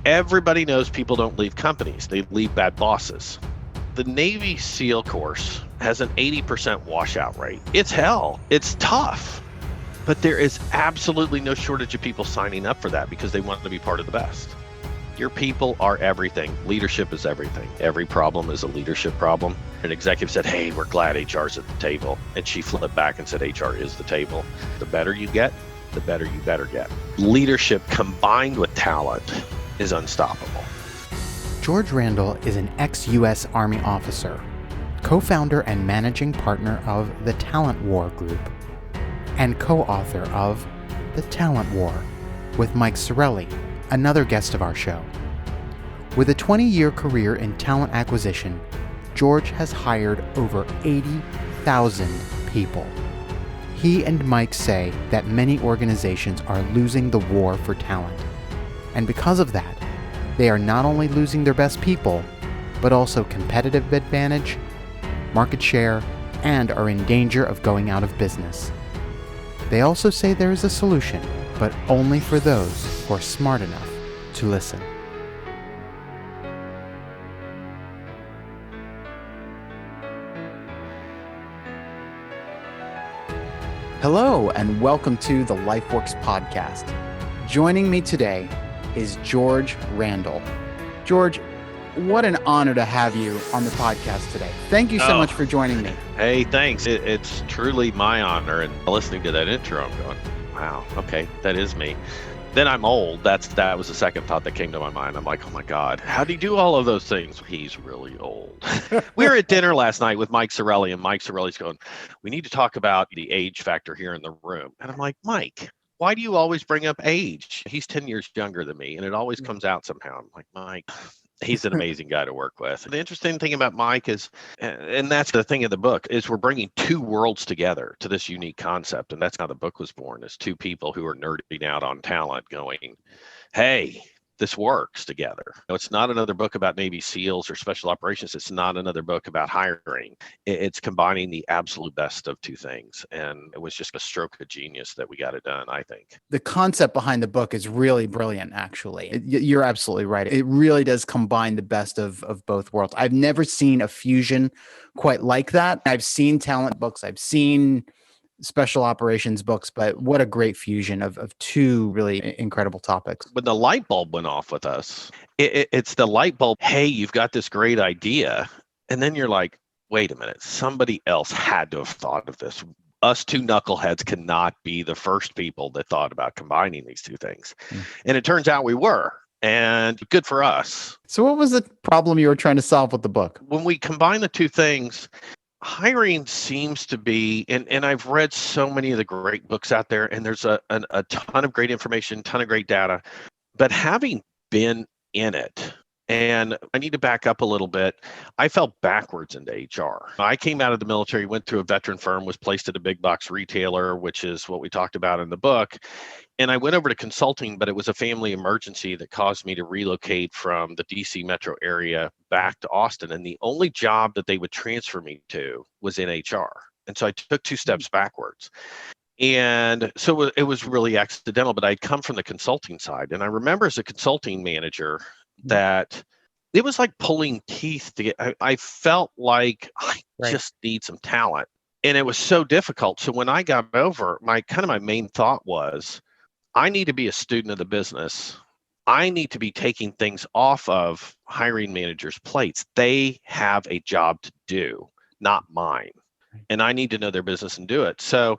Everybody knows people don't leave companies, they leave bad bosses. The Navy SEAL course has an 80% washout rate. It's hell. It's tough. But there is absolutely no shortage of people signing up for that because they want to be part of the best. Your people are everything. Leadership is everything. Every problem is a leadership problem. An executive said, "Hey, we're glad HR's at the table." And she flipped back and said, "HR is the table." The better you get, the better you better get. Leadership combined with talent is unstoppable. George Randle is an ex-U.S. Army officer, co-founder and managing partner of the Talent War Group, and co-author of The Talent War with Mike Sorelli, another guest of our show. With a 20-year career in talent acquisition, George has hired over 80,000 people. He and Mike say that many organizations are losing the war for talent. And because of that, they are not only losing their best people, but also competitive advantage, market share, and are in danger of going out of business. They also say there is a solution, but only for those who are smart enough to listen. Hello, and welcome to the LifeWorks podcast. Joining me today is George Randle. George, what an honor to have you on the podcast today. Thank you so much for joining me. Hey, thanks. It's truly my honor. And listening to that intro, I'm going, wow, okay, that is me. Then I'm old. That was the second thought that came to my mind. I'm like, oh my God, how do you do all of those things? He's really old. We were at dinner last night with Mike Sorelli, and Mike Sorelli's going, we need to talk about the age factor here in the room. And I'm like, Mike, why do you always bring up age? He's 10 years younger than me, and it always comes out somehow. I'm like, Mike, he's an amazing guy to work with. The interesting thing about Mike is, and that's the thing of the book, is we're bringing two worlds together to this unique concept. And that's how the book was born, is two people who are nerding out on talent going, hey, this works together. It's not another book about Navy SEALs or special operations. It's not another book about hiring. It's combining the absolute best of two things. And it was just a stroke of genius that we got it done, I think. The concept behind the book is really brilliant, actually. You're absolutely right. It really does combine the best of both worlds. I've never seen a fusion quite like that. I've seen talent books. I've seen special operations books, but what a great fusion of two really incredible topics. When the light bulb went off with us, it's the light bulb, hey, you've got this great idea. And then you're like, wait a minute, somebody else had to have thought of this. Us two knuckleheads cannot be the first people that thought about combining these two things. And it turns out we were. And good for us. So what was the problem you were trying to solve with the book? When we combine the two things, hiring seems to be, and I've read so many of the great books out there, and there's a ton of great information, ton of great data, but having been in it, and I need to back up a little bit, I fell backwards into HR. I came out of the military, went through a veteran firm, was placed at a big box retailer, which is what we talked about in the book. And I went over to consulting, but it was a family emergency that caused me to relocate from the DC metro area back to Austin. And the only job that they would transfer me to was in HR. And so I took two steps backwards. And so it was really accidental, but I'd come from the consulting side. And I remember as a consulting manager that it was like pulling teeth to get, I felt like I just need some talent. And it was so difficult. So when I got over, my main thought was, I need to be a student of the business. I need to be taking things off of hiring managers' plates. They have a job to do, not mine. And I need to know their business and do it. So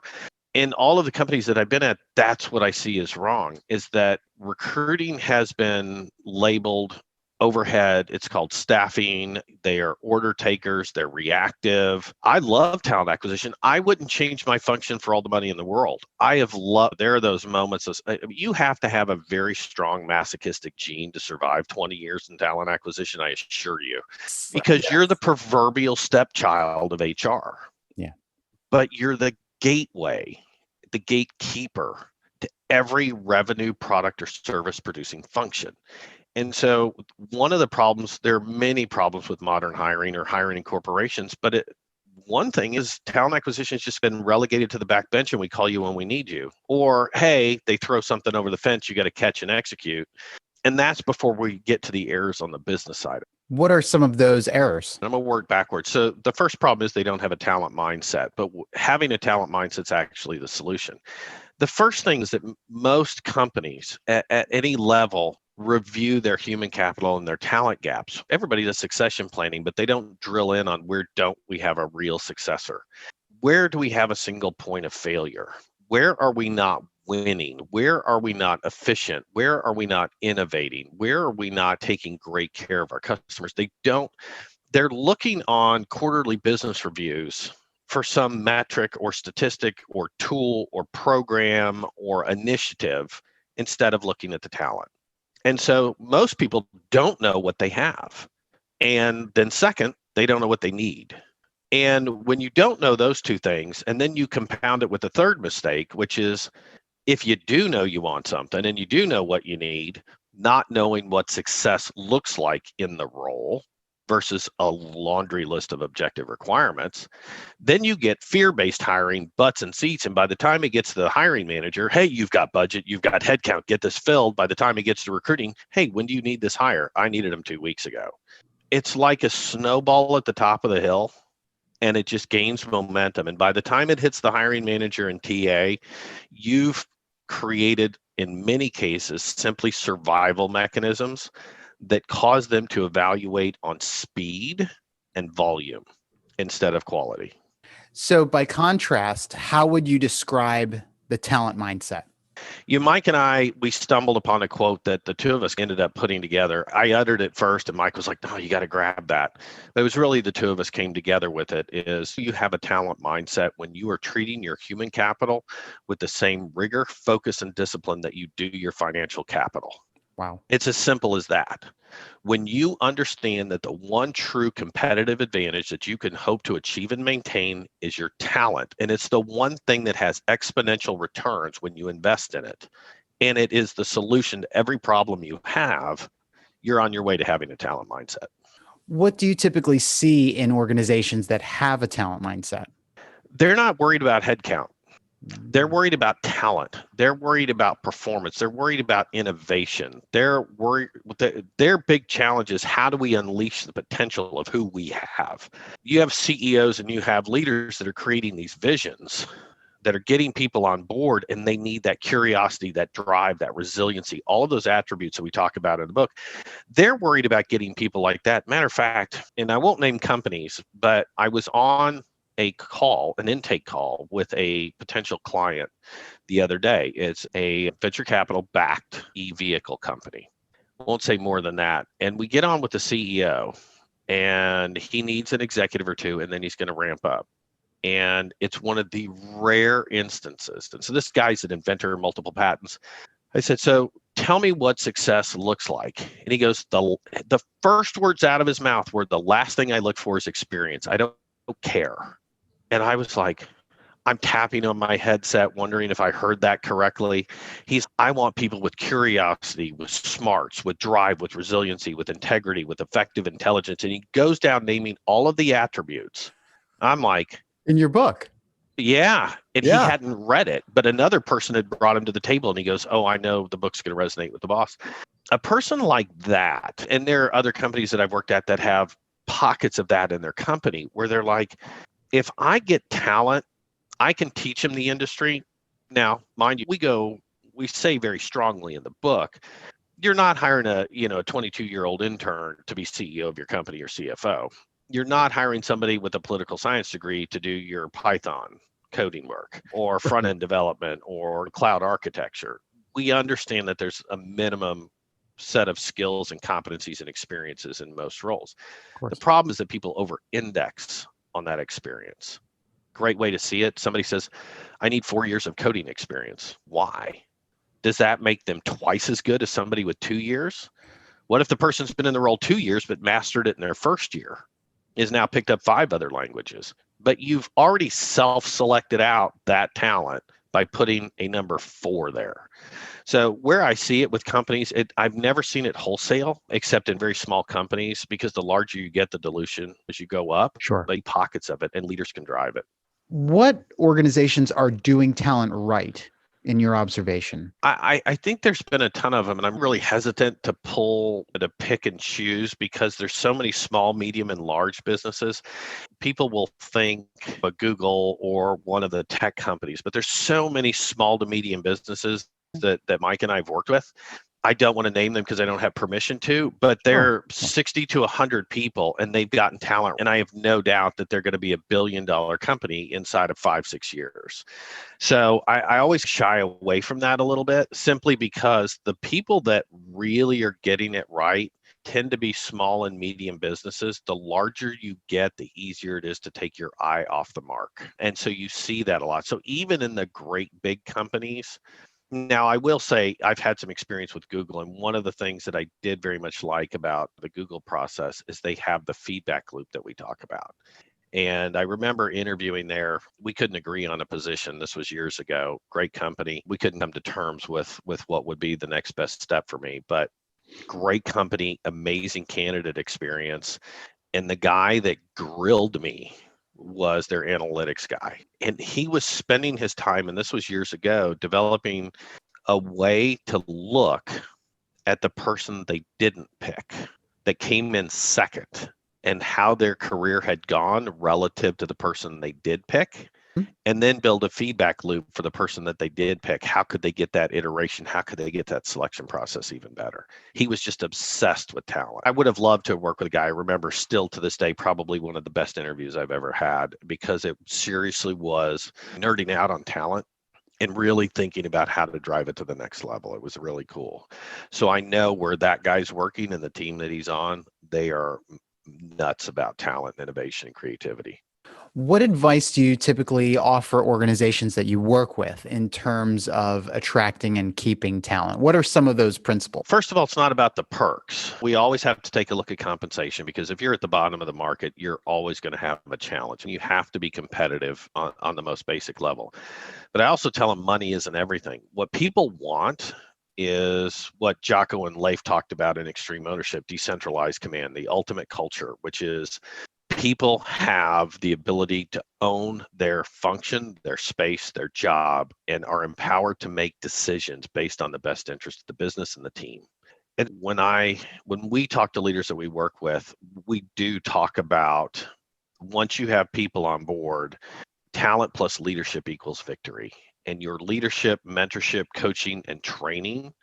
in all of the companies that I've been at, that's what I see is wrong, is that recruiting has been labeled overhead. It's called staffing. They are order takers. They're reactive. I love talent acquisition. I wouldn't change my function for all the money in the world. There are those moments. You have to have a very strong masochistic gene to survive 20 years in talent acquisition, I assure you, because you're the proverbial stepchild of HR. Yeah. But you're the gateway, the gatekeeper to every revenue, product, or service producing function. And so one of the problems, there are many problems with modern hiring or hiring in corporations, but one thing is talent acquisition has just been relegated to the back bench and we call you when we need you. Or, hey, they throw something over the fence, you got to catch and execute. And that's before we get to the errors on the business side. What are some of those errors? I'm going to work backwards. So the first problem is they don't have a talent mindset, but having a talent mindset is actually the solution. The first thing is that most companies at any level review their human capital and their talent gaps. Everybody does succession planning, but they don't drill in on where don't we have a real successor? Where do we have a single point of failure? Where are we not winning? Where are we not efficient? Where are we not innovating? Where are we not taking great care of our customers? They're looking on quarterly business reviews for some metric or statistic or tool or program or initiative instead of looking at the talent. And so most people don't know what they have. And then second, they don't know what they need. And when you don't know those two things, and then you compound it with the third mistake, which is if you do know you want something and you do know what you need, not knowing what success looks like in the role versus a laundry list of objective requirements, then you get fear-based hiring, butts and seats. And by the time it gets to the hiring manager, hey, you've got budget, you've got headcount, get this filled. By the time it gets to recruiting, hey, when do you need this hire? I needed them 2 weeks ago. It's like a snowball at the top of the hill, and it just gains momentum. And by the time it hits the hiring manager and TA, you've created, in many cases, simply survival mechanisms that cause them to evaluate on speed and volume instead of quality. So by contrast, how would you describe the talent mindset? Mike and I, we stumbled upon a quote that the two of us ended up putting together. I uttered it first and Mike was like, no, you got to grab that. But it was really the two of us came together with it is you have a talent mindset when you are treating your human capital with the same rigor, focus, and discipline that you do your financial capital. Wow. It's as simple as that. When you understand that the one true competitive advantage that you can hope to achieve and maintain is your talent, and it's the one thing that has exponential returns when you invest in it, and it is the solution to every problem you have, you're on your way to having a talent mindset. What do you typically see in organizations that have a talent mindset? They're not worried about headcount. They're worried about talent. They're worried about performance. They're worried about innovation. They're worried. Their big challenge is how do we unleash the potential of who we have? You have CEOs and you have leaders that are creating these visions that are getting people on board, and they need that curiosity, that drive, that resiliency, all of those attributes that we talk about in the book. They're worried about getting people like that. Matter of fact, and I won't name companies, but I was on an intake call with a potential client the other day. It's a venture capital backed e-vehicle company. I won't say more than that. And we get on with the CEO and he needs an executive or two, and then he's going to ramp up. And it's one of the rare instances. And so this guy's an inventor, multiple patents. I said, so tell me what success looks like. And he goes, the first words out of his mouth were, the last thing I look for is experience. I don't care. And I was like, I'm tapping on my headset, wondering if I heard that correctly. I want people with curiosity, with smarts, with drive, with resiliency, with integrity, with effective intelligence. And he goes down naming all of the attributes. I'm like, in your book? Yeah. And he hadn't read it, but another person had brought him to the table and he goes, oh, I know the book's going to resonate with the boss. A person like that, and there are other companies that I've worked at that have pockets of that in their company where they're like, if I get talent, I can teach them the industry. Now, mind you, we say very strongly in the book, you're not hiring a 22-year-old intern to be CEO of your company or CFO. You're not hiring somebody with a political science degree to do your Python coding work or front-end development or cloud architecture. We understand that there's a minimum set of skills and competencies and experiences in most roles. The problem is that people over-index on that experience. Great way to see it. Somebody says, I need 4 years of coding experience. Why? Does that make them twice as good as somebody with 2 years? What if the person's been in the role 2 years but mastered it in their first year, is now picked up 5 other languages? But you've already self-selected out that talent by putting a number 4 there. So where I see it with companies, I've never seen it wholesale, except in very small companies, because the larger you get, the dilution as you go up. Sure. But pockets of it, and leaders can drive it. What organizations are doing talent right? in your observation? I think there's been a ton of them, and I'm really hesitant to pick and choose because there's so many small, medium, and large businesses. People will think a Google or one of the tech companies, but there's so many small to medium businesses that Mike and I have worked with. I don't want to name them because I don't have permission to, but Sure. they're 60 to 100 people and they've gotten talent. And I have no doubt that they're going to be $1 billion company inside of 5-6 years. So I always shy away from that a little bit simply because the people that really are getting it right tend to be small and medium businesses. The larger you get, the easier it is to take your eye off the mark. And so you see that a lot. So even in the great big companies, now, I will say I've had some experience with Google, and one of the things that I did very much like about the Google process is they have the feedback loop that we talk about. And I remember interviewing there. We couldn't agree on a position. This was years ago. Great company. We couldn't come to terms with what would be the next best step for me, but great company, amazing candidate experience. And the guy that grilled me was their analytics guy. And he was spending his time, and this was years ago, developing a way to look at the person they didn't pick that came in second and how their career had gone relative to the person they did pick, and then build a feedback loop for the person that they did pick. How could they get that iteration? How could they get that selection process even better? He was just obsessed with talent. I would have loved to work with a guy. I remember still to this day, probably one of the best interviews I've ever had because it seriously was nerding out on talent and really thinking about how to drive it to the next level. It was really cool. So I know where that guy's working and the team that he's on, they are nuts about talent, innovation, and creativity. What advice do you typically offer organizations that you work with in terms of attracting and keeping talent? What are some of those principles? First of all, it's not about the perks. We always have to take a look at compensation because if you're at the bottom of the market, you're always going to have a challenge and you have to be competitive on the most basic level. But I also tell them money isn't everything. What people want is what Jocko and Leif talked about in Extreme Ownership, decentralized command, the ultimate culture, which is people have the ability to own their function, their space, their job, and are empowered to make decisions based on the best interest of the business and the team. And when we talk to leaders that we work with, we do talk about once you have people on board, talent plus leadership equals victory. And your leadership, mentorship, coaching, and training,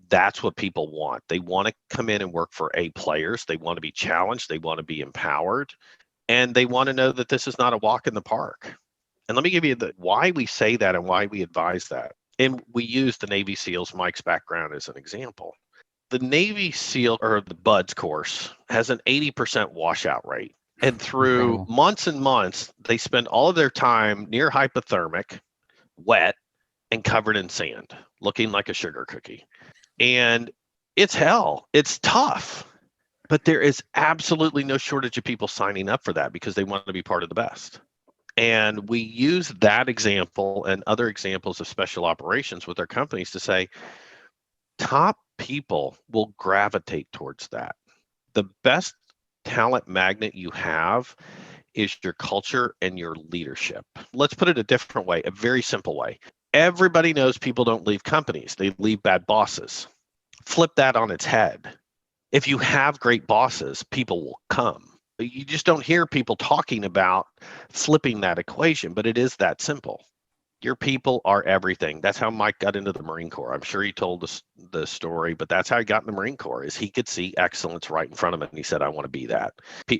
that's what people want. They want to come in and work for A players. They want to be challenged. They want to be empowered. And they want to know that this is not a walk in the park. And let me give you why we say that and why we advise that. And we use the Navy SEALs, Mike's background, as an example. The Navy SEAL or the BUDS course has an 80% washout rate. And through months and months, they spend all of their time near hypothermic, wet, and covered in sand, looking like a sugar cookie. And it's hell. It's tough. But there is absolutely no shortage of people signing up for that because they want to be part of the best. And we use that example and other examples of special operations with our companies to say, top people will gravitate towards that. The best talent magnet you have is your culture and your leadership. Let's put it a different way, a very simple way. Everybody knows people don't leave companies, they leave bad bosses. Flip that on its head. If you have great bosses, people will come. You just don't hear people talking about flipping that equation, but it is that simple. Your people are everything. That's how Mike got into the Marine Corps. I'm sure he told us the story, but that's how he got in the Marine Corps is he could see excellence right in front of him. And he said, I want to be that.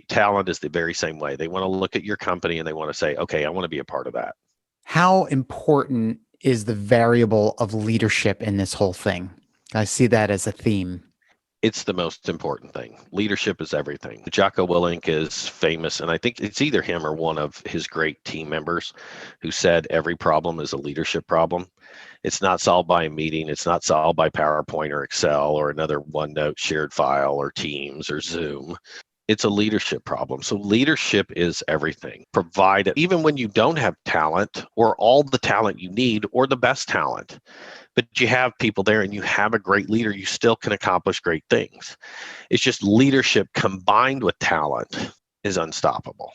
Talent is the very same way. They want to look at your company and they want to say, okay, I want to be a part of that. How important is the variable of leadership in this whole thing? I see that as a theme. It's the most important thing. Leadership is everything. Jocko Willink is famous, and I think it's either him or one of his great team members who said every problem is a leadership problem. It's not solved by a meeting. It's not solved by PowerPoint or Excel or another OneNote shared file or Teams or Zoom. It's a leadership problem. So leadership is everything. Provide it, even when you don't have talent or all the talent you need or the best talent, but you have people there and you have a great leader, you still can accomplish great things. It's just leadership combined with talent is unstoppable.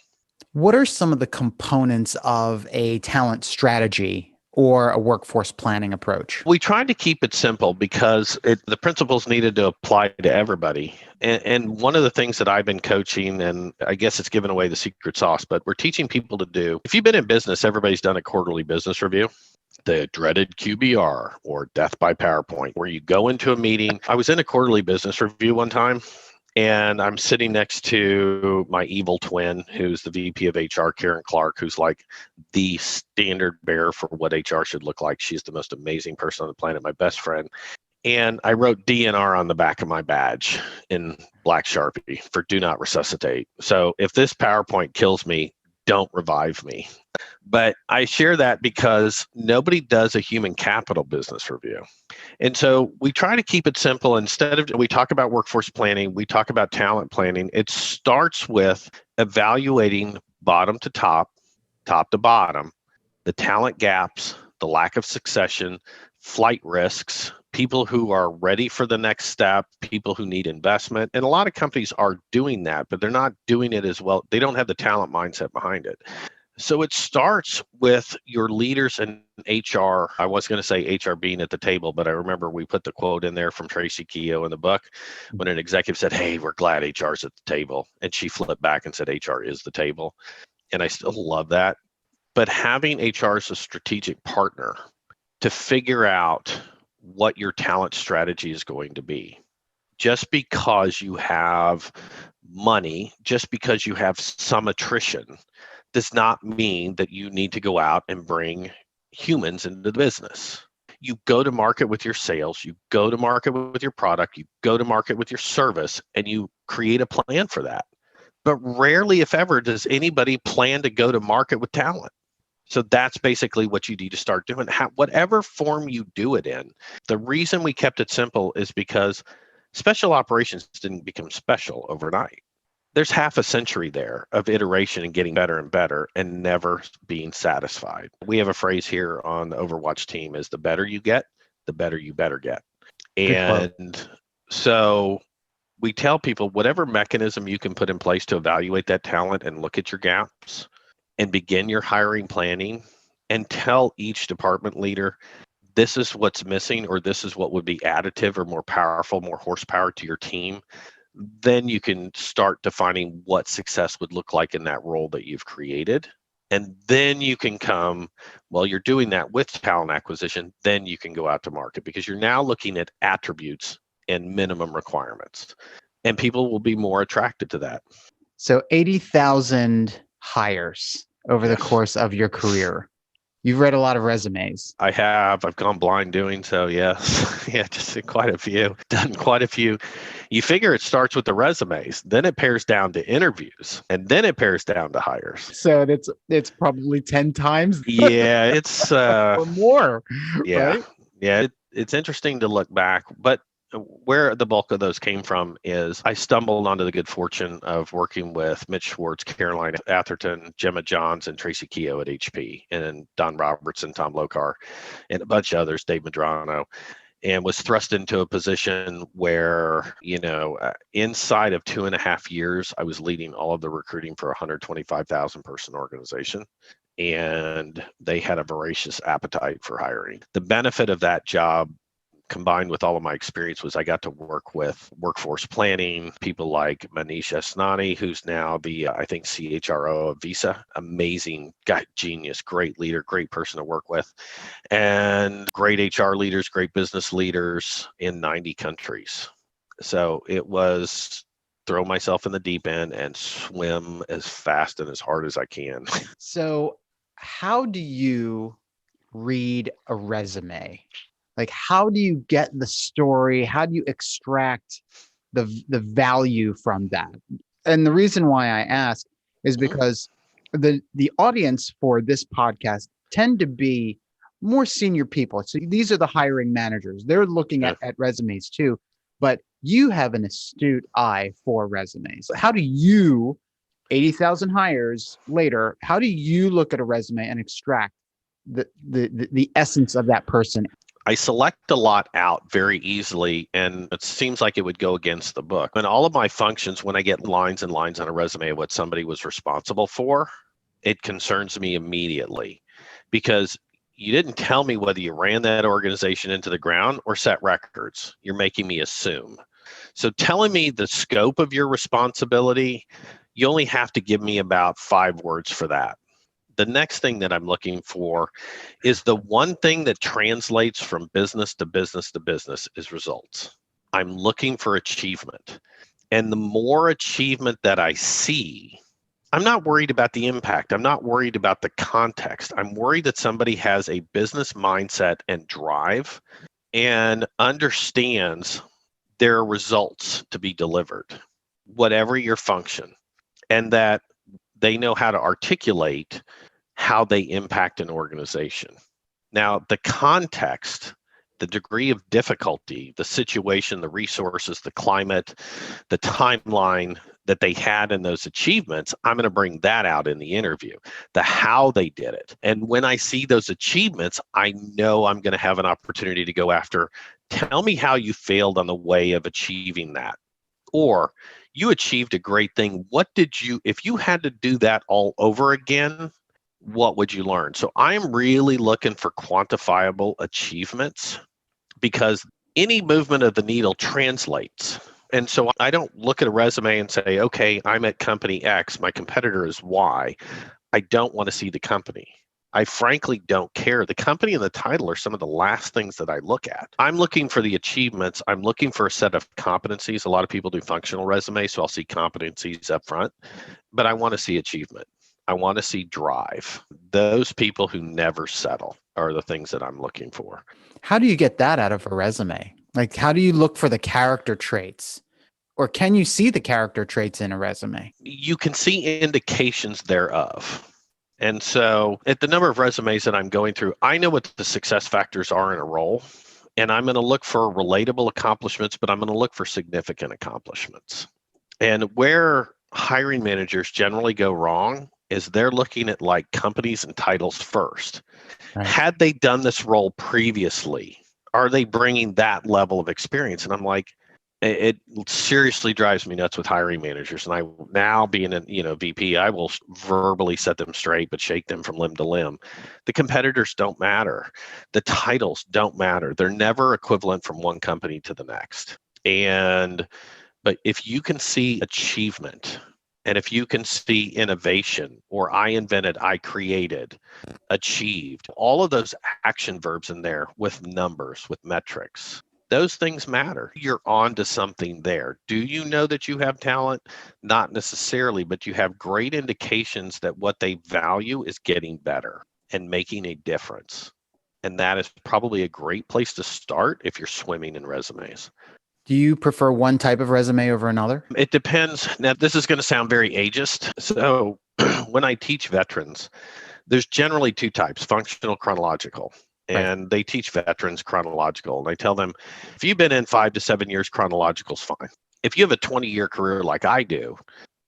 What are some of the components of a talent strategy or a workforce planning approach? We tried to keep it simple because the principles needed to apply to everybody. And one of the things that I've been coaching, and I guess it's given away the secret sauce, but we're teaching people to do, if you've been in business, everybody's done a quarterly business review, the dreaded QBR or death by PowerPoint, where you go into a meeting. I was in a quarterly business review one time, and I'm sitting next to my evil twin, who's the VP of HR, Karen Clark, who's like the standard bearer for what HR should look like. She's the most amazing person on the planet, my best friend. And I wrote DNR on the back of my badge in black Sharpie for do not resuscitate. So if this PowerPoint kills me, don't revive me. But I share that because nobody does a human capital business review. And so we try to keep it simple. Instead of, we talk about workforce planning, we talk about talent planning. It starts with evaluating bottom to top, top to bottom, the talent gaps, the lack of succession, flight risks, people who are ready for the next step, people who need investment. And a lot of companies are doing that, but they're not doing it as well. They don't have the talent mindset behind it. So it starts with your leaders in HR. I was going to say HR being at the table, but I remember we put the quote in there from Tracy Keogh in the book when an executive said, "Hey, we're glad HR's at the table." And she flipped back and said, "HR is the table." And I still love that. But having HR as a strategic partner to figure out what your talent strategy is going to be. Just because you have money, just because you have some attrition, does not mean that you need to go out and bring humans into the business. You go to market with your sales, you go to market with your product, you go to market with your service, and you create a plan for that. But rarely, if ever, does anybody plan to go to market with talent. So that's basically what you need to start doing. Whatever form you do it in. The reason we kept it simple is because special operations didn't become special overnight. There's half a century there of iteration and getting better and better and never being satisfied. We have a phrase here on the Overwatch team is the better you get, the better you better get. And so we tell people whatever mechanism you can put in place to evaluate that talent and look at your gaps and begin your hiring planning and tell each department leader, this is what's missing, or this is what would be additive or more powerful, more horsepower to your team. Then you can start defining what success would look like in that role that you've created. And then you can come, while you're doing that with talent acquisition, then you can go out to market because you're now looking at attributes and minimum requirements. And people will be more attracted to that. So 80,000 hires over the course of your career. You've read a lot of resumes. I have. I've gone blind doing so, yes. Yeah, just quite a few. Done quite a few. You figure it starts with the resumes, then it pairs down to interviews, and then it pairs down to hires. So it's probably 10 times. Yeah, it's or more. Yeah. Right? Yeah, it's interesting to look back, but where the bulk of those came from is I stumbled onto the good fortune of working with Mitch Schwartz, Caroline Atherton, Gemma Johns, and Tracy Keogh at HP, and then Don Robertson, Tom Lokar, and a bunch of others, Dave Medrano, and was thrust into a position where, inside of 2.5 years, I was leading all of the recruiting for a 125,000 person organization. And they had a voracious appetite for hiring. The benefit of that job combined with all of my experience was I got to work with workforce planning, people like Manish Asnani, who's now the, I think, CHRO of Visa. Amazing guy, genius, great leader, great person to work with, and great HR leaders, great business leaders in 90 countries. So it was throw myself in the deep end and swim as fast and as hard as I can. So how do you read a resume? Like, how do you get the story? How do you extract the value from that? And the reason why I ask is because the audience for this podcast tend to be more senior people. So these are the hiring managers. They're looking at resumes too, but you have an astute eye for resumes. How do you, 80,000 hires later, how do you look at a resume and extract the essence of that person? I select a lot out very easily, and it seems like it would go against the book. And all of my functions, when I get lines and lines on a resume of what somebody was responsible for, it concerns me immediately because You didn't tell me whether you ran that organization into the ground or set records. You're making me assume. So telling me the scope of your responsibility, you only have to give me about 5 words for that. The next thing that I'm looking for is the one thing that translates from business to business to business is results. I'm looking for achievement. And the more achievement that I see, I'm not worried about the impact. I'm not worried about the context. I'm worried that somebody has a business mindset and drive and understands there are results to be delivered, whatever your function, and that they know how to articulate how they impact an organization. Now, the context, the degree of difficulty, the situation, the resources, the climate, the timeline that they had in those achievements, I'm going to bring that out in the interview, the how they did it. And when I see those achievements, I know I'm going to have an opportunity to go after, tell me how you failed on the way of achieving that. Or you achieved a great thing. What did you, if you had to do that all over again, what would you learn? So I'm really looking for quantifiable achievements because any movement of the needle translates. And so I don't look at a resume and say, okay, I'm at company X, my competitor is Y. I don't want to see the company. I frankly don't care. The company and the title are some of the last things that I look at. I'm looking for the achievements. I'm looking for a set of competencies. A lot of people do functional resumes, so I'll see competencies up front, but I want to see achievement. I want to see drive. Those people who never settle are the things that I'm looking for. How do you get that out of a resume? Like, how do you look for the character traits? Or can you see the character traits in a resume? You can see indications thereof. And so at the number of resumes that I'm going through, I know what the success factors are in a role. And I'm going to look for relatable accomplishments, but I'm going to look for significant accomplishments. And where hiring managers generally go wrong is they're looking at like companies and titles first. Right. Had they done this role previously? Are they bringing that level of experience? And I'm like, it seriously drives me nuts with hiring managers. And I now being a VP, I will verbally set them straight, but shake them from limb to limb. The competitors don't matter. The titles don't matter. They're never equivalent from one company to the next. But if you can see achievement, and if you can see innovation, or I invented, I created, achieved, all of those action verbs in there with numbers, with metrics, those things matter. You're on to something there. Do you know that you have talent? Not necessarily, but you have great indications that what they value is getting better and making a difference. And that is probably a great place to start if you're swimming in resumes. Do you prefer one type of resume over another? It depends. Now, this is going to sound very ageist. So when I teach veterans, there's generally 2 types, functional, chronological. And they teach veterans chronological. And I tell them, if you've been in 5 to 7 years, chronological is fine. If you have a 20-year career like I do,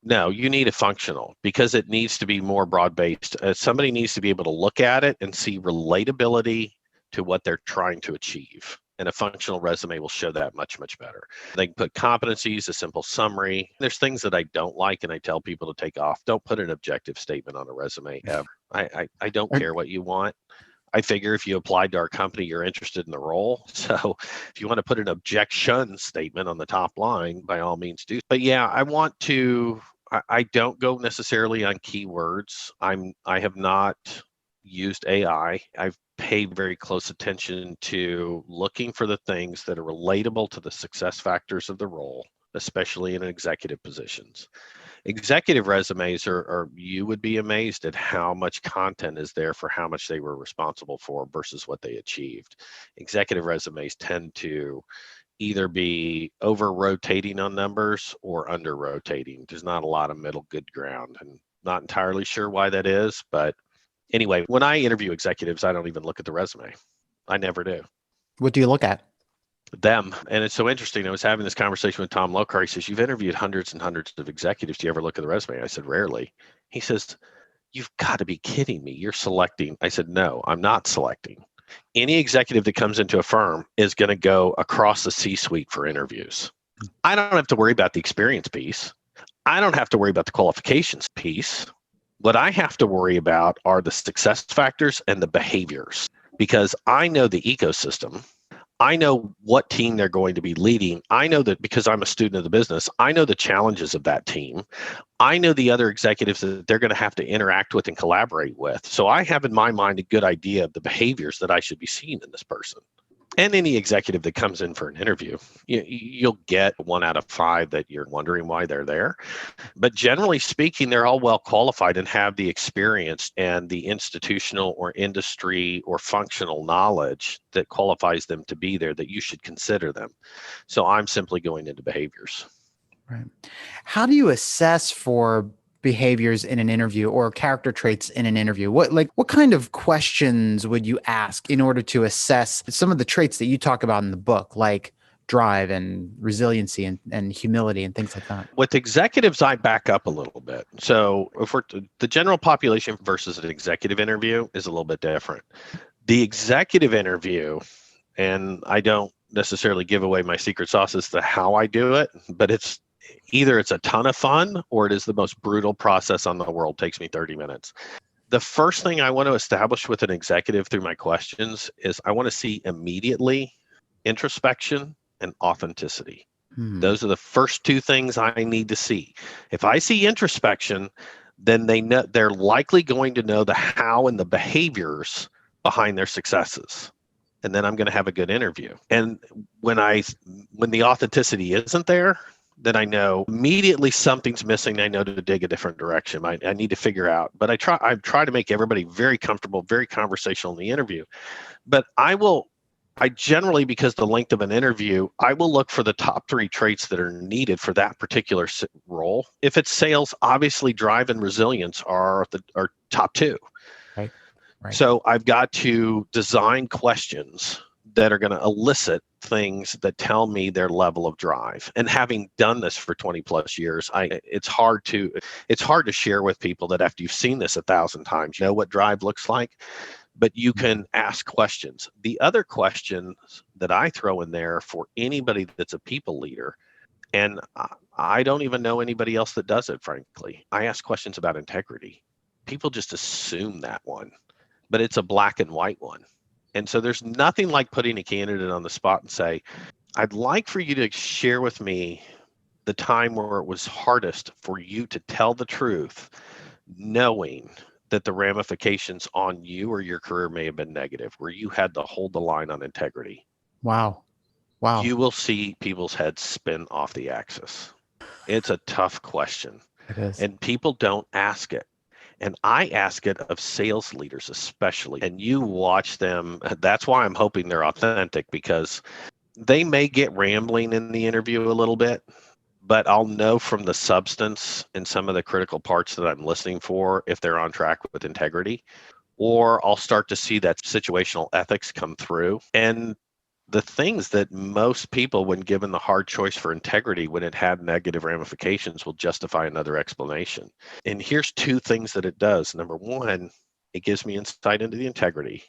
no, you need a functional because it needs to be more broad-based. Somebody needs to be able to look at it and see relatability to what they're trying to achieve. And a functional resume will show that much, much better. They can put competencies, a simple summary. There's things that I don't like, and I tell people to take off. Don't put an objective statement on a resume ever. I don't care what you want. I figure if you applied to our company, you're interested in the role. So if you want to put an objection statement on the top line, by all means do. But yeah, I don't go necessarily on keywords. I have not used AI. I've paid very close attention to looking for the things that are relatable to the success factors of the role, especially in executive positions. Executive resumes are you would be amazed at how much content is there for how much they were responsible for versus what they achieved. Executive resumes tend to either be over rotating on numbers or under rotating. There's not a lot of middle good ground, and not entirely sure why that is. But anyway, when I interview executives, I don't even look at the resume. I never do. What do you look at? Them. And it's so interesting. I was having this conversation with Tom Lokar. He says, you've interviewed hundreds and hundreds of executives. Do you ever look at the resume? I said, rarely. He says, you've got to be kidding me. You're selecting. I said, no, I'm not selecting. Any executive that comes into a firm is going to go across the C-suite for interviews. I don't have to worry about the experience piece. I don't have to worry about the qualifications piece. What I have to worry about are the success factors and the behaviors. because I know the ecosystem. I know what team they're going to be leading. I know that because I'm a student of the business, I know the challenges of that team. I know the other executives that they're going to have to interact with and collaborate with. So I have in my mind a good idea of the behaviors that I should be seeing in this person. And any executive that comes in for an interview, you'll get 1 out of 5 that you're wondering why they're there. But generally speaking, they're all well qualified and have the experience and the institutional or industry or functional knowledge that qualifies them to be there, that you should consider them. So I'm simply going into behaviors. Right. How do you assess for behaviors in an interview or character traits in an interview? What kind of questions would you ask in order to assess some of the traits that you talk about in the book, like drive and resiliency and humility and things like that? With executives, I back up a little bit. So if we're the general population versus an executive interview is a little bit different. The executive interview, and I don't necessarily give away my secret sauce as to how I do it, but it's a ton of fun or it is the most brutal process on the world. It takes me 30 minutes. The first thing I want to establish with an executive through my questions is I want to see immediately introspection and authenticity. Those are the first 2 things I need to see. If I see introspection, then they're likely going to know the how and the behaviors behind their successes. And then I'm going to have a good interview. And when the authenticity isn't there, then I know immediately something's missing. I know to dig a different direction. I need to figure out. But I try to make everybody very comfortable, very conversational in the interview. But I generally, because the length of an interview, I will look for the top 3 traits that are needed for that particular role. If it's sales, obviously drive and resilience are top 2. Right. So I've got to design questions that are going to elicit things that tell me their level of drive. And having done this for 20 plus years, it's hard to share with people that after you've seen this 1,000 times, you know what drive looks like. But you can ask questions. The other questions that I throw in there for anybody that's a people leader, and I don't even know anybody else that does it, frankly, I ask questions about integrity. People just assume that one, but it's a black and white one. And so there's nothing like putting a candidate on the spot and say, I'd like for you to share with me the time where it was hardest for you to tell the truth, knowing that the ramifications on you or your career may have been negative, where you had to hold the line on integrity. Wow. You will see people's heads spin off the axis. It's a tough question. It is. And people don't ask it. And I ask it of sales leaders especially. And you watch them. That's why I'm hoping they're authentic, because they may get rambling in the interview a little bit, but I'll know from the substance and some of the critical parts that I'm listening for if they're on track with integrity, or I'll start to see that situational ethics come through. And the things that most people, when given the hard choice for integrity, when it had negative ramifications, will justify another explanation. And here's 2 things that it does. Number 1, it gives me insight into the integrity.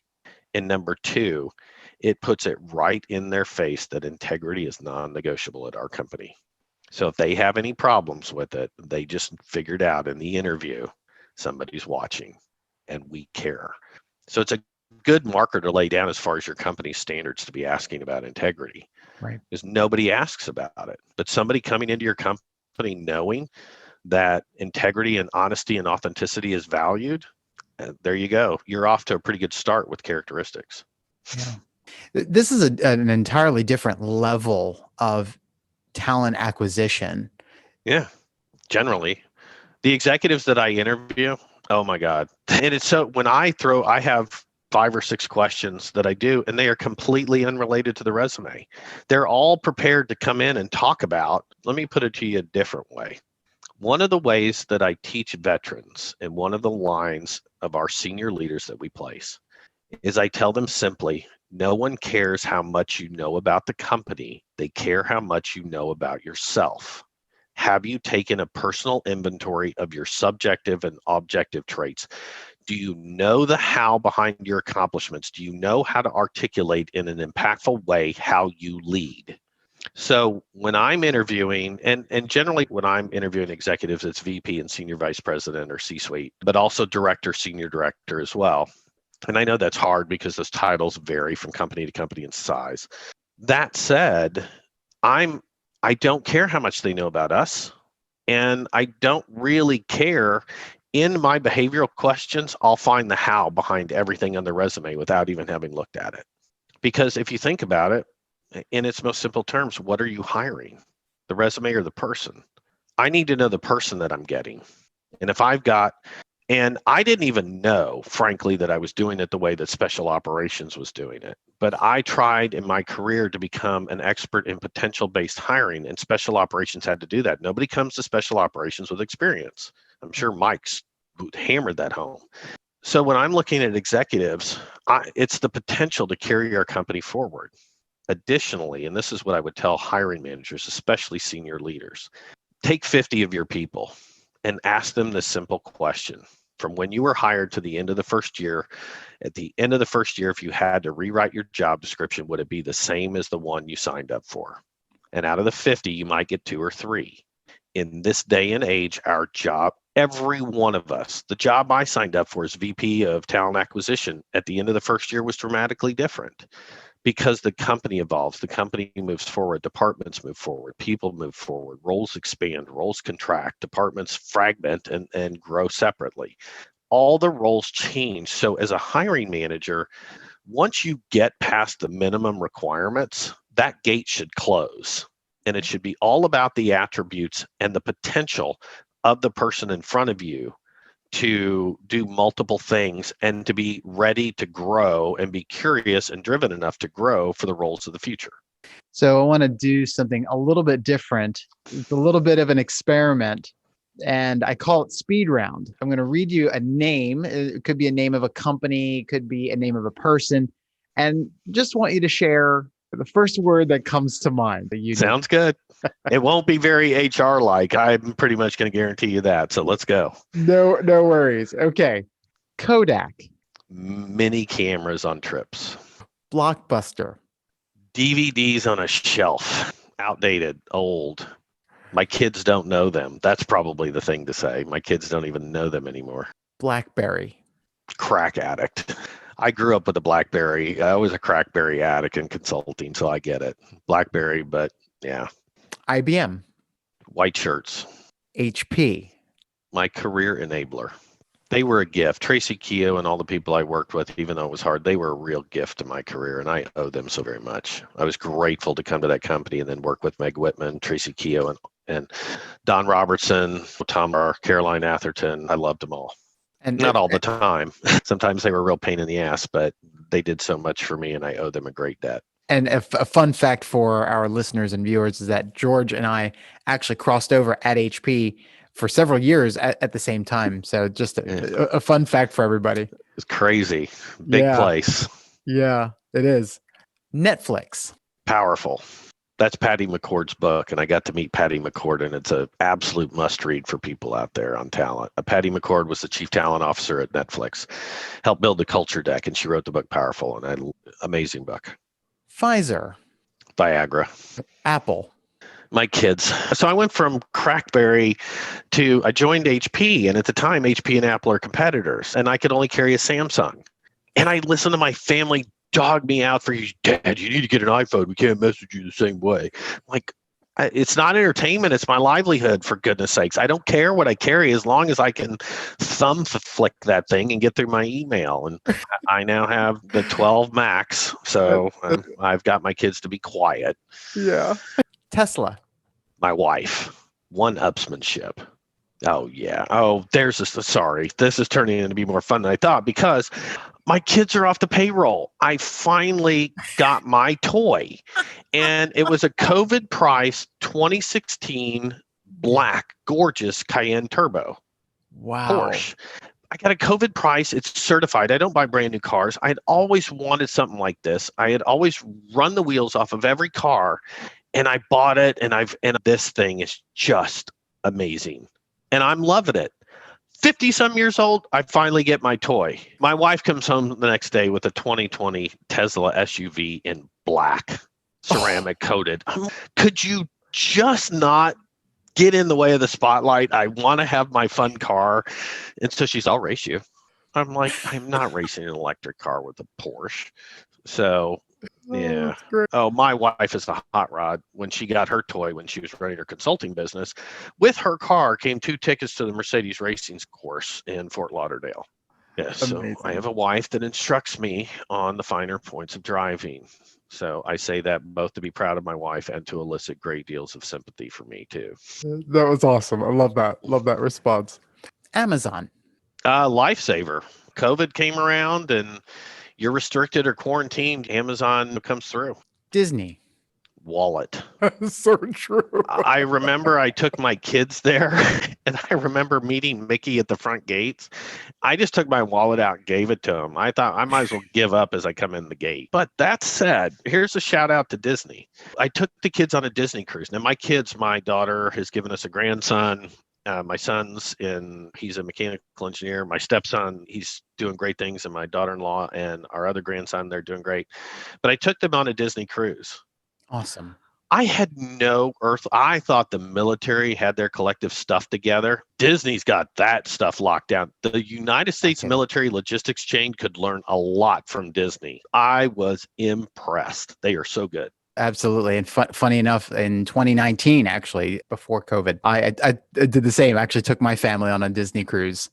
And number 2, it puts it right in their face that integrity is non-negotiable at our company. So if they have any problems with it, they just figured out in the interview, somebody's watching and we care. So it's a good marker to lay down as far as your company's standards to be asking about integrity. Right. Because nobody asks about it. But somebody coming into your company knowing that integrity and honesty and authenticity is valued, there you go. You're off to a pretty good start with characteristics. Yeah. This is an entirely different level of talent acquisition. Yeah, generally. The executives that I interview, oh my God. And it's so, when I have 5 or 6 questions that I do, and they are completely unrelated to the resume. They're all prepared to come in and talk about. Let me put it to you a different way. One of the ways that I teach veterans, and one of the lines of our senior leaders that we place, is I tell them simply, no one cares how much you know about the company. They care how much you know about yourself. Have you taken a personal inventory of your subjective and objective traits? Do you know the how behind your accomplishments? Do you know how to articulate in an impactful way how you lead? So when I'm interviewing, and generally when I'm interviewing executives, it's VP and senior vice president or C-suite, but also director, senior director as well. And I know that's hard because those titles vary from company to company in size. That said, I don't care how much they know about us, and I don't really care. In my behavioral questions, I'll find the how behind everything on the resume without even having looked at it. Because if you think about it, in its most simple terms, what are you hiring? The resume or the person? I need to know the person that I'm getting. And if I've got, and I didn't even know, frankly, that I was doing it the way that special operations was doing it. But I tried in my career to become an expert in potential-based hiring, and special operations had to do that. Nobody comes to special operations with experience. I'm sure Mike's hammered that home. So when I'm looking at executives, it's the potential to carry our company forward. Additionally, and this is what I would tell hiring managers, especially senior leaders, take 50 of your people and ask them this simple question. From when you were hired to the end of the first year, at the end of the first year, if you had to rewrite your job description, would it be the same as the one you signed up for? And out of the 50, you might get 2 or 3. In this day and age, our job, every one of us, the job I signed up for as VP of Talent Acquisition at the end of the first year was dramatically different because the company evolves, the company moves forward, departments move forward, people move forward, roles expand, roles contract, departments fragment and grow separately. All the roles change. So as a hiring manager, once you get past the minimum requirements, that gate should close. And it should be all about the attributes and the potential of the person in front of you to do multiple things and to be ready to grow and be curious and driven enough to grow for the roles of the future. So I want to do something a little bit different. It's a little bit of an experiment, and I call it speed round. I'm going to read you a name. It could be a name of a company, it could be a name of a person, and just want you to share the first word that comes to mind. That you Sounds good. It won't be very HR like. I'm pretty much going to guarantee you that. So let's go. No worries. Okay. Kodak. Mini cameras on trips. Blockbuster. DVDs on a shelf. Outdated, old. My kids don't know them. That's probably the thing to say. My kids don't even know them anymore. BlackBerry. Crack addict. I grew up with a BlackBerry. I was a crackberry addict in consulting, so I get it. BlackBerry, but yeah. IBM. White shirts. HP. My career enabler. They were a gift. Tracy Keogh and all the people I worked with, even though it was hard, they were a real gift to my career, and I owe them so very much. I was grateful to come to that company and then work with Meg Whitman, Tracy Keogh, and Don Robertson, Tom Barr, Caroline Atherton. I loved them all. And not all the time. Sometimes they were a real pain in the ass, but they did so much for me, and I owe them a great debt. And a fun fact for our listeners and viewers is that George and I actually crossed over at HP for several years at the same time. So just a fun fact for everybody. It's crazy. Big place. Yeah, it is. Netflix. Powerful. That's Patty McCord's book, and I got to meet Patty McCord, and it's an absolute must-read for people out there on talent. Patty McCord was the chief talent officer at Netflix, helped build the culture deck, and she wrote the book Powerful, and amazing book. Pfizer. Viagra. Apple. My kids. So I went from Crackberry to, I joined HP, and at the time, HP and Apple are competitors, and I could only carry a Samsung. And I listened to my family dog me out for, Dad, you need to get an iPhone. We can't message you the same way. Like, it's not entertainment. It's my livelihood, for goodness sakes. I don't care what I carry as long as I can thumb flick that thing and get through my email. And I now have the 12 Max, so I've got my kids to be quiet. Yeah. Tesla. My wife. One-upsmanship. Oh, yeah. Oh, there's this. Sorry. This is turning into be more fun than I thought because my kids are off the payroll. I finally got my toy, and it was a COVID price 2016 black, gorgeous Cayenne Turbo. Wow. Porsche. I got a COVID price. It's certified. I don't buy brand new cars. I had always wanted something like this. I had always run the wheels off of every car, and I bought it, and this thing is just amazing. And I'm loving it. 50-some years old, I finally get my toy. My wife comes home the next day with a 2020 Tesla SUV in black, ceramic coated. Could you just not get in the way of the spotlight? I want to have my fun car. And so she's, I'll race you. I'm like, I'm not racing an electric car with a Porsche. So, yeah. that's great. Oh, my wife is a hot rod. When she got her toy when she was running her consulting business, with her car came 2 tickets to the Mercedes racing course in Fort Lauderdale. Yes, so I Amazing. have a wife that instructs me on the finer points of driving. So I say that both to be proud of my wife and to elicit great deals of sympathy for me too. That was awesome. I love that. Love that response. Amazon. Lifesaver. COVID came around and you're restricted or quarantined. Amazon comes through. Disney. Wallet. So true. I remember I took my kids there and I remember meeting Mickey at the front gates. I just took my wallet out and gave it to him. I thought I might as well give up as I come in the gate. But that said, here's a shout out to Disney. I took the kids on a Disney cruise. Now, my daughter has given us a grandson. My son's he's a mechanical engineer. My stepson, he's doing great things. And my daughter-in-law and our other grandson, they're doing great. But I took them on a Disney cruise. Awesome. I had no earth. I thought the military had their collective stuff together. Disney's got that stuff locked down. The United States military logistics chain could learn a lot from Disney. I was impressed. They are so good. Absolutely. And funny enough, in 2019, actually, before COVID, I did the same. I actually took my family on a Disney cruise.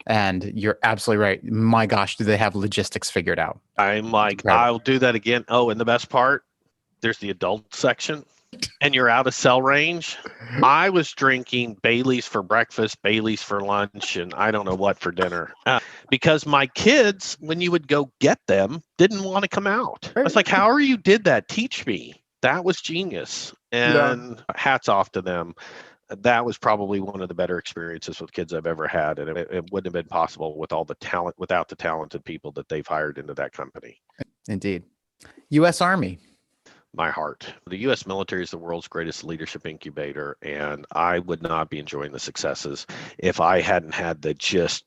And you're absolutely right. My gosh, do they have logistics figured out? I'm like, I'll do that again. Oh, and the best part, there's the adult section and you're out of cell range. I was drinking Bailey's for breakfast, Bailey's for lunch, and I don't know what for dinner. Because my kids, when you would go get them, didn't want to come out. I was like, however you did that, teach me. That was genius. And hats off to them. That was probably one of the better experiences with kids I've ever had. And it wouldn't have been possible with all the talent, without the talented people that they've hired into that company. Indeed. U.S. Army. My heart. The U.S. military is the world's greatest leadership incubator, and I would not be enjoying the successes if I hadn't had the just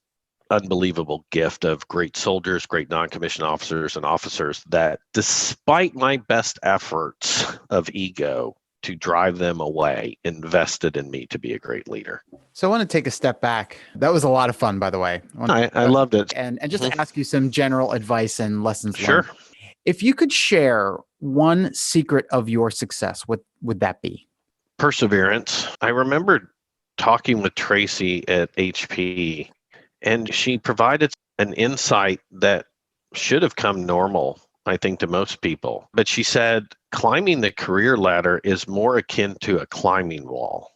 unbelievable gift of great soldiers, great non-commissioned officers and officers that, despite my best efforts of ego to drive them away, invested in me to be a great leader. So I want to take a step back. That was a lot of fun, by the way. I loved it. And just to ask you some general advice and lessons learned. Sure. If you could share one secret of your success, what would that be? Perseverance. I remember talking with Tracy at HP, and she provided an insight that should have come normal, I think, to most people. But she said, climbing the career ladder is more akin to a climbing wall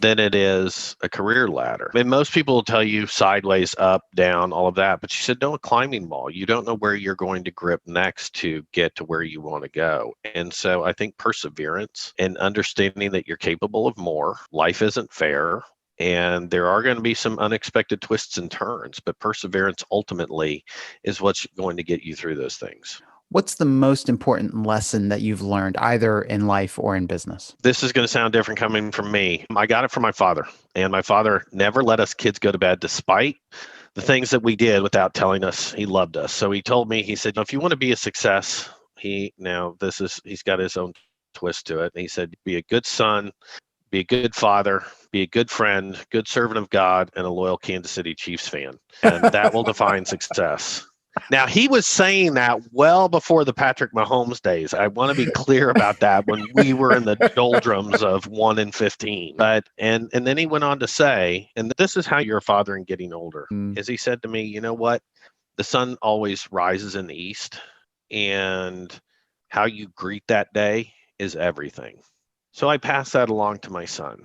than it is a career ladder. And most people will tell you sideways, up, down, all of that. But she said, no, a climbing wall. You don't know where you're going to grip next to get to where you want to go. And so I think perseverance and understanding that you're capable of more. Life isn't fair. And there are going to be some unexpected twists and turns, but perseverance ultimately is what's going to get you through those things. What's the most important lesson that you've learned either in life or in business? This is going to sound different coming from me. I got it from my father, and my father never let us kids go to bed despite the things that we did without telling us he loved us. So he told me, he said, if you want to be a success, he's got his own twist to it. And he said, be a good son, be a good father, be a good friend, good servant of God, and a loyal Kansas City Chiefs fan. And that will define success. Now, he was saying that well before the Patrick Mahomes days. I want to be clear about that, when we were in the doldrums of 1-15. But and then he went on to say, and this is how you're a father in getting older, is he said to me, you know what? The sun always rises in the east, and how you greet that day is everything. So I passed that along to my son.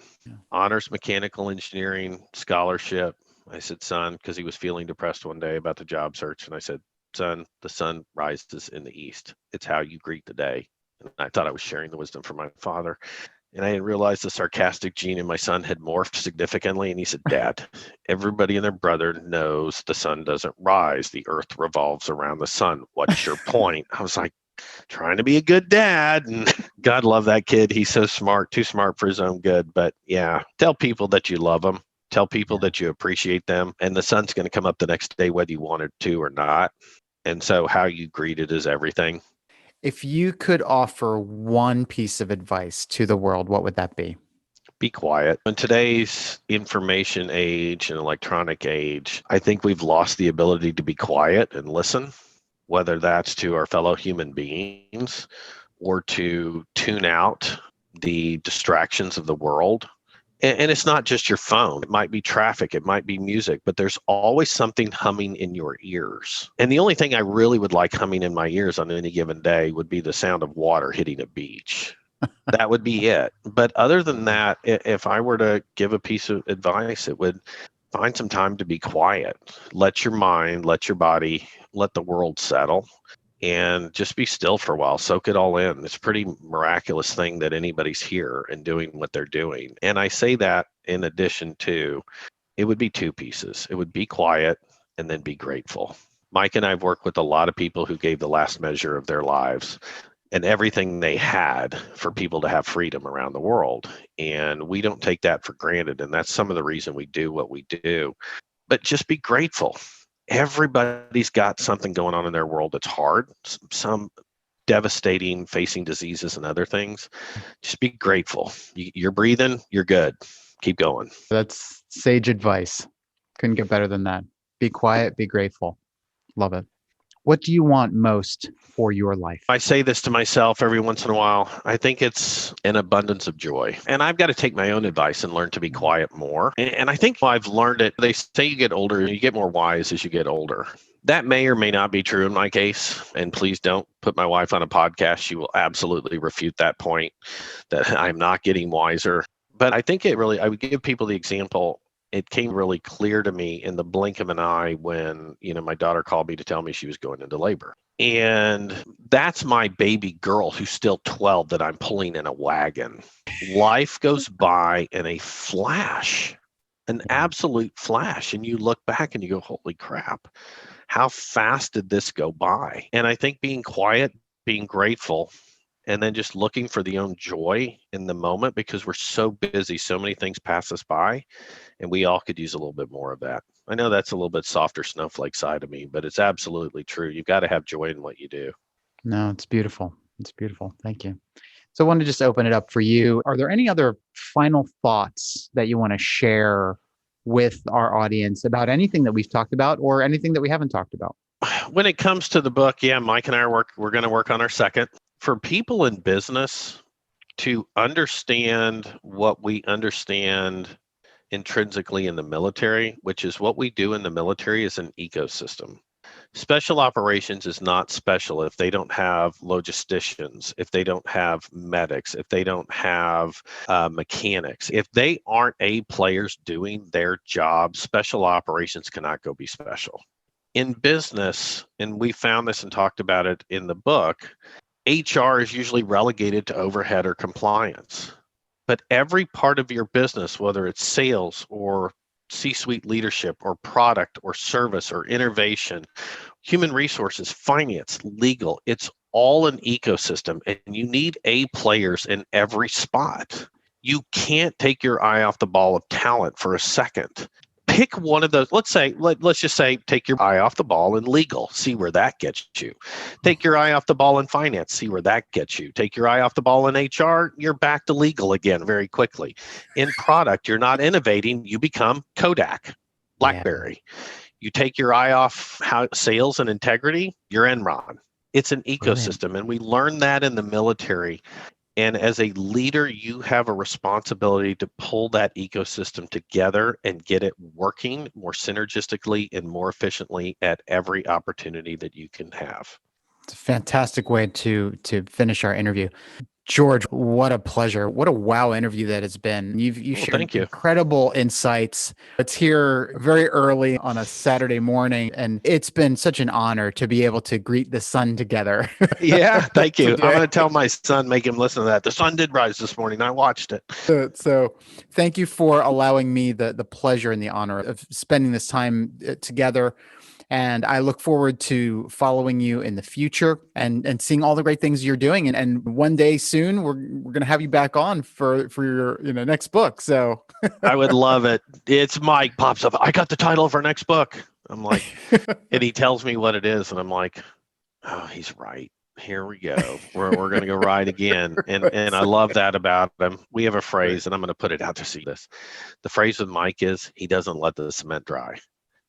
Honors mechanical engineering scholarship. I said, son, because he was feeling depressed one day about the job search. And I said, son, the sun rises in the east. It's how you greet the day. And I thought I was sharing the wisdom from my father. And I didn't realize the sarcastic gene in my son had morphed significantly. And he said, Dad, everybody and their brother knows the sun doesn't rise. The earth revolves around the sun. What's your point? I was like, trying to be a good dad. And God love that kid. He's so smart, too smart for his own good. But yeah, tell people that you love them. Tell people that you appreciate them, and the sun's going to come up the next day, whether you wanted to or not. And so how you greet it is everything. If you could offer one piece of advice to the world, what would that be? Be quiet. In today's information age and electronic age, I think we've lost the ability to be quiet and listen, whether that's to our fellow human beings or to tune out the distractions of the world. And it's not just your phone. It might be traffic, it might be music, but there's always something humming in your ears. And the only thing I really would like humming in my ears on any given day would be the sound of water hitting a beach. That would be it. But other than that, if I were to give a piece of advice, it would find some time to be quiet. Let your mind, let your body, let the world settle, and just be still for a while. Soak it all in. It's a pretty miraculous thing that anybody's here and doing what they're doing. And I say that in addition to, it would be two pieces. It would be quiet and then be grateful. Mike and I have worked with a lot of people who gave the last measure of their lives and everything they had for people to have freedom around the world. And we don't take that for granted. And that's some of the reason we do what we do. But just be grateful. Everybody's got something going on in their world that's hard, some devastating, facing diseases and other things. Just be grateful. You're breathing, you're good. Keep going. That's sage advice. Couldn't get better than that. Be quiet, be grateful. Love it. What do you want most for your life? I say this to myself every once in a while. I think it's an abundance of joy. And I've got to take my own advice and learn to be quiet more. And I think I've learned it. They say you get older, you get more wise as you get older. That may or may not be true in my case. And please don't put my wife on a podcast. She will absolutely refute that point that I'm not getting wiser. But I think I would give people the example. It came really clear to me in the blink of an eye when, my daughter called me to tell me she was going into labor. And that's my baby girl who's still 12 that I'm pulling in a wagon. Life goes by in a flash, an absolute flash. And you look back and you go, holy crap, how fast did this go by? And I think being quiet, being grateful, and then just looking for the own joy in the moment, because we're so busy, so many things pass us by, and we all could use a little bit more of that. I know that's a little bit softer snowflake side of me, but it's absolutely true. You've got to have joy in what you do. No, it's beautiful. It's beautiful. Thank you. So I want to just open it up for you. Are there any other final thoughts that you want to share with our audience about anything that we've talked about or anything that we haven't talked about? When it comes to the book, Mike and I we're going to work on our second. For people in business to understand what we understand intrinsically in the military, which is what we do in the military is an ecosystem. Special operations is not special if they don't have logisticians, if they don't have medics, if they don't have mechanics. If they aren't A players doing their job, special operations cannot go be special. In business, and we found this and talked about it in the book, HR is usually relegated to overhead or compliance. But every part of your business, whether it's sales or C-suite leadership or product or service or innovation, human resources, finance, legal, it's all an ecosystem, and you need A players in every spot. You can't take your eye off the ball of talent for a second. Pick one of those. Let's just say, take your eye off the ball in legal, see where that gets you. Take your eye off the ball in finance, see where that gets you. Take your eye off the ball in HR, you're back to legal again very quickly. In product, you're not innovating, you become Kodak, BlackBerry. Yeah. You take your eye off sales and integrity, you're Enron. It's an ecosystem, and we learn that in the military. And as a leader, you have a responsibility to pull that ecosystem together and get it working more synergistically and more efficiently at every opportunity that you can have. It's a fantastic way to finish our interview. George, what a pleasure. What a wow interview that has been. You've shared incredible insights. It's here very early on a Saturday morning, and it's been such an honor to be able to greet the sun together. Yeah, thank you. I'm going to tell my son, make him listen to that. The sun did rise this morning. I watched it. So thank you for allowing me the pleasure and the honor of spending this time together. And I look forward to following you in the future and seeing all the great things you're doing. And one day soon, we're going to have you back on for your next book. So I would love it. It's Mike pops up. I got the title of our next book. I'm like, and he tells me what it is. And I'm like, oh, he's right. Here we go. We're going to go right again. And I love that about him. We have a phrase, and I'm going to put it out to see this. The phrase with Mike is he doesn't let the cement dry.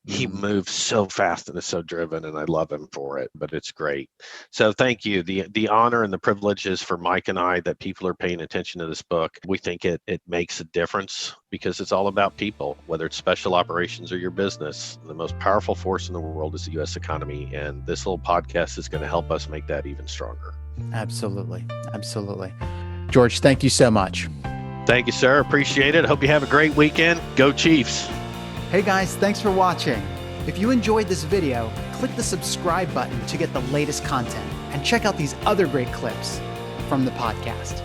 He moves so fast and is so driven, and I love him for it, but it's great. So thank you. The honor and the privilege is for Mike and I that people are paying attention to this book. We think it makes a difference because it's all about people, whether it's special operations or your business. The most powerful force in the world is the U.S. economy, and this little podcast is going to help us make that even stronger. Absolutely. Absolutely. George, thank you so much. Thank you, sir. Appreciate it. Hope you have a great weekend. Go Chiefs. Hey guys, thanks for watching. If you enjoyed this video, click the subscribe button to get the latest content and check out these other great clips from the podcast.